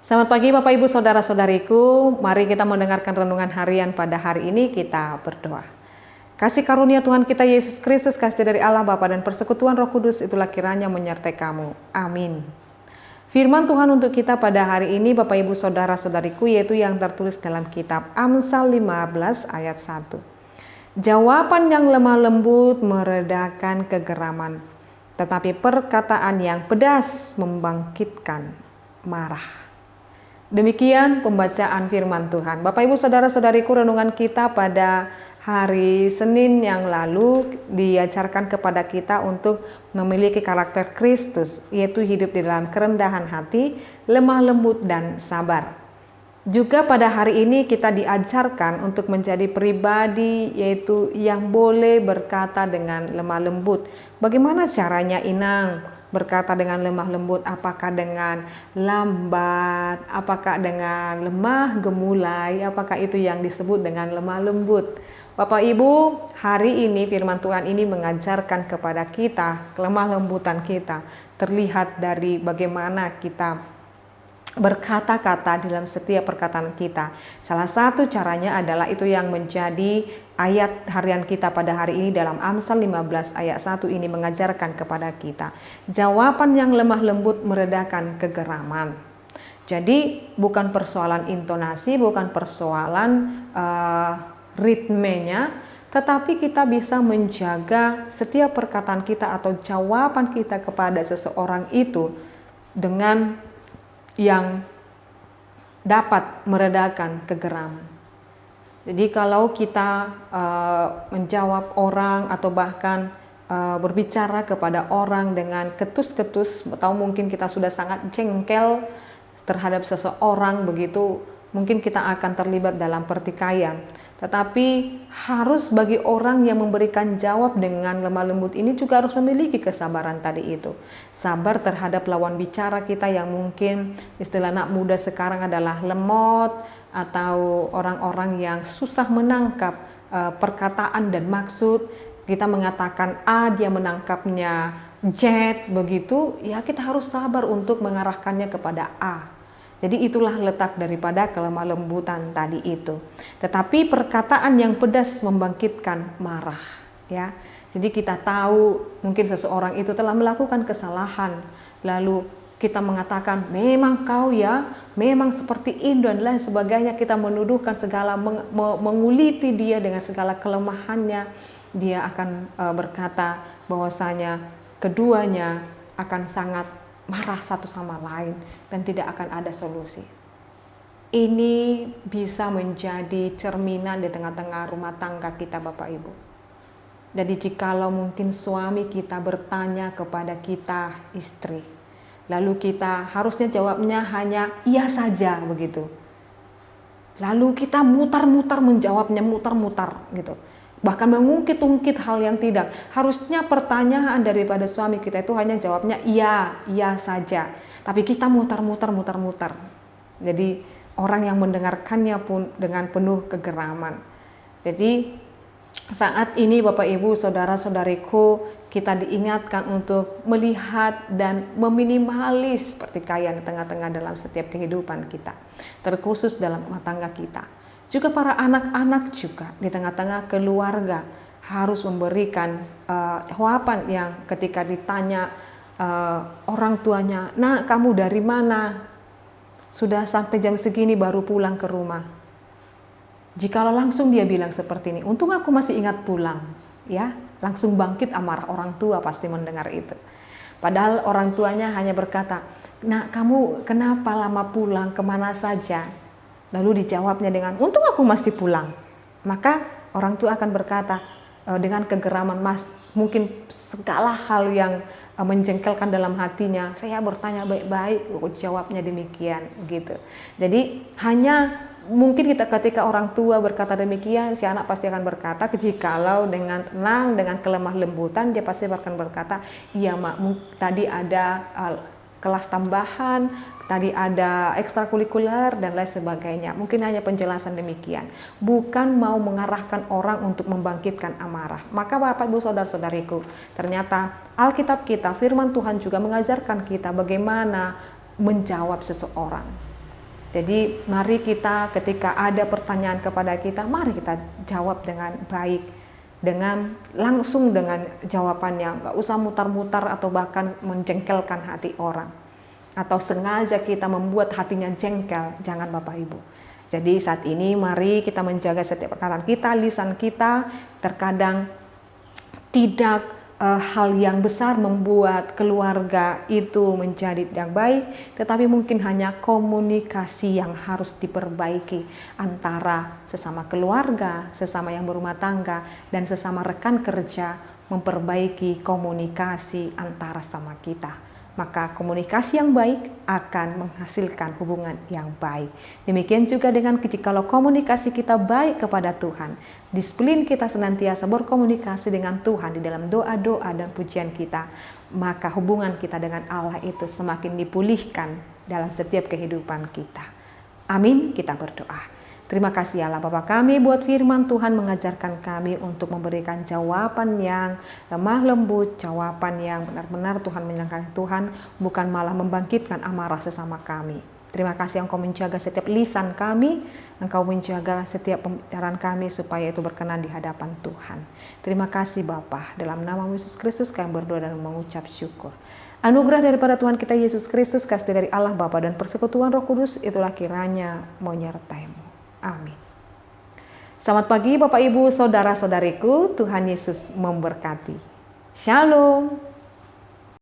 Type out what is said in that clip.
Selamat pagi Bapak Ibu Saudara-saudariku, mari kita mendengarkan renungan harian pada hari ini. Kita berdoa. Kasih karunia Tuhan kita Yesus Kristus, kasih dari Allah Bapa dan persekutuan Roh Kudus itulah kiranya menyertai kamu. Amin. Firman Tuhan untuk kita pada hari ini Bapak Ibu Saudara-saudariku, yaitu yang tertulis dalam kitab Amsal 15 ayat 1. Jawaban yang lemah lembut meredakan kegeraman, tetapi perkataan yang pedas membangkitkan marah. Demikian pembacaan firman Tuhan. Bapak Ibu Saudara-saudariku, renungan kita pada hari Senin yang lalu diajarkan kepada kita untuk memiliki karakter Kristus, yaitu hidup di dalam kerendahan hati, lemah lembut dan sabar. Juga pada hari ini kita diajarkan untuk menjadi pribadi yaitu yang boleh berkata dengan lemah lembut. Bagaimana caranya, Inang? Berkata dengan lemah lembut, apakah dengan lambat, apakah dengan lemah gemulai, apakah itu yang disebut dengan lemah lembut? Bapak Ibu, hari ini firman Tuhan ini mengajarkan kepada kita kelemah lembutan kita terlihat dari bagaimana kita berkata-kata dalam setiap perkataan kita. Salah satu caranya adalah itu yang menjadi ayat harian kita pada hari ini dalam Amsal 15 ayat 1 ini mengajarkan kepada kita. Jawaban yang lemah lembut meredakan kegeraman. Jadi bukan persoalan intonasi, bukan persoalan ritmenya, tetapi kita bisa menjaga setiap perkataan kita atau jawaban kita kepada seseorang itu dengan yang dapat meredakan kegeraman. Jadi kalau kita menjawab orang atau bahkan berbicara kepada orang dengan ketus-ketus, atau mungkin kita sudah sangat jengkel terhadap seseorang begitu, mungkin kita akan terlibat dalam pertikaian. Tetapi harus bagi orang yang memberikan jawab dengan lemah lembut ini juga harus memiliki kesabaran tadi itu. Sabar terhadap lawan bicara kita yang mungkin istilah anak muda sekarang adalah lemot, atau orang-orang yang susah menangkap perkataan dan maksud. Kita mengatakan A, dia menangkapnya Z, begitu ya kita harus sabar untuk mengarahkannya kepada A. Jadi itulah letak daripada kelemah lembutan tadi itu. Tetapi perkataan yang pedas membangkitkan marah, ya. Jadi kita tahu mungkin seseorang itu telah melakukan kesalahan, lalu kita mengatakan memang kau ya, memang seperti ini dan lain sebagainya. Kita menuduhkan segala, menguliti dia dengan segala kelemahannya. Dia akan berkata bahwasanya keduanya akan sangat marah satu sama lain dan tidak akan ada solusi. Ini bisa menjadi cerminan di tengah-tengah rumah tangga kita Bapak Ibu. Jadi jikalau mungkin suami kita bertanya kepada kita istri, lalu kita harusnya jawabnya hanya iya saja begitu. Lalu kita mutar-mutar menjawabnya, mutar-mutar gitu. Bahkan mengungkit-ungkit hal yang tidak. Harusnya pertanyaan daripada suami kita itu hanya jawabnya iya, iya saja. Tapi kita mutar-mutar. Jadi orang yang mendengarkannya pun dengan penuh kegeraman. Jadi saat ini Bapak Ibu Saudara-saudariku, kita diingatkan untuk melihat dan meminimalis pertikaian di tengah-tengah dalam setiap kehidupan kita, terkhusus dalam rumah tangga kita. Juga para anak-anak juga di tengah-tengah keluarga harus memberikan jawaban yang ketika ditanya orang tuanya, "Nak, kamu dari mana? Sudah sampai jam segini baru pulang ke rumah." Jikalau langsung dia bilang seperti ini, "Untung aku masih ingat pulang." Ya, langsung bangkit amarah orang tua pasti mendengar itu. Padahal orang tuanya hanya berkata, "Nak, kamu kenapa lama pulang, kemana saja?" Lalu dijawabnya dengan, "Untung aku masih pulang." Maka orang tua akan berkata dengan kegeraman, mungkin segala hal yang menjengkelkan dalam hatinya, "Saya bertanya baik-baik, jawabnya demikian," gitu. Jadi hanya mungkin ketika orang tua berkata demikian, si anak pasti akan berkata, jikalau dengan tenang, dengan kelemah lembutan, dia pasti akan berkata, "Iya mak, tadi ada kelas tambahan, tadi ada ekstrakurikuler dan lain sebagainya." Mungkin hanya penjelasan demikian, bukan mau mengarahkan orang untuk membangkitkan amarah. Maka Bapak Ibu Saudara-saudariku, ternyata Alkitab kita, firman Tuhan juga mengajarkan kita bagaimana menjawab seseorang. Jadi mari kita ketika ada pertanyaan kepada kita, mari kita jawab dengan baik, dengan langsung dengan jawabannya, nggak usah mutar-mutar atau bahkan menjengkelkan hati orang, atau sengaja kita membuat hatinya jengkel, jangan Bapak Ibu. Jadi saat ini mari kita menjaga setiap perkataan kita, lisan kita. Terkadang tidak hal yang besar membuat keluarga itu menjadi yang baik, tetapi mungkin hanya komunikasi yang harus diperbaiki antara sesama keluarga, sesama yang berumah tangga, dan sesama rekan kerja, memperbaiki komunikasi antara sama kita. Maka komunikasi yang baik akan menghasilkan hubungan yang baik. Demikian juga dengan jikalau komunikasi kita baik kepada Tuhan, disiplin kita senantiasa berkomunikasi dengan Tuhan di dalam doa-doa dan pujian kita, maka hubungan kita dengan Allah itu semakin dipulihkan dalam setiap kehidupan kita. Amin, kita berdoa. Terima kasih Allah Bapa kami buat firman Tuhan mengajarkan kami untuk memberikan jawaban yang lemah lembut, jawaban yang benar-benar Tuhan menyenangkan Tuhan, bukan malah membangkitkan amarah sesama kami. Terima kasih Engkau menjaga setiap lisan kami, Engkau menjaga setiap pembicaraan kami supaya itu berkenan di hadapan Tuhan. Terima kasih Bapa, dalam nama Yesus Kristus kami berdoa dan mengucap syukur. Anugerah daripada Tuhan kita Yesus Kristus, kasih dari Allah Bapa dan persekutuan Roh Kudus itulah kiranya menyertai-Mu. Amin. Selamat pagi Bapak Ibu, saudara-saudariku, Tuhan Yesus memberkati. Shalom.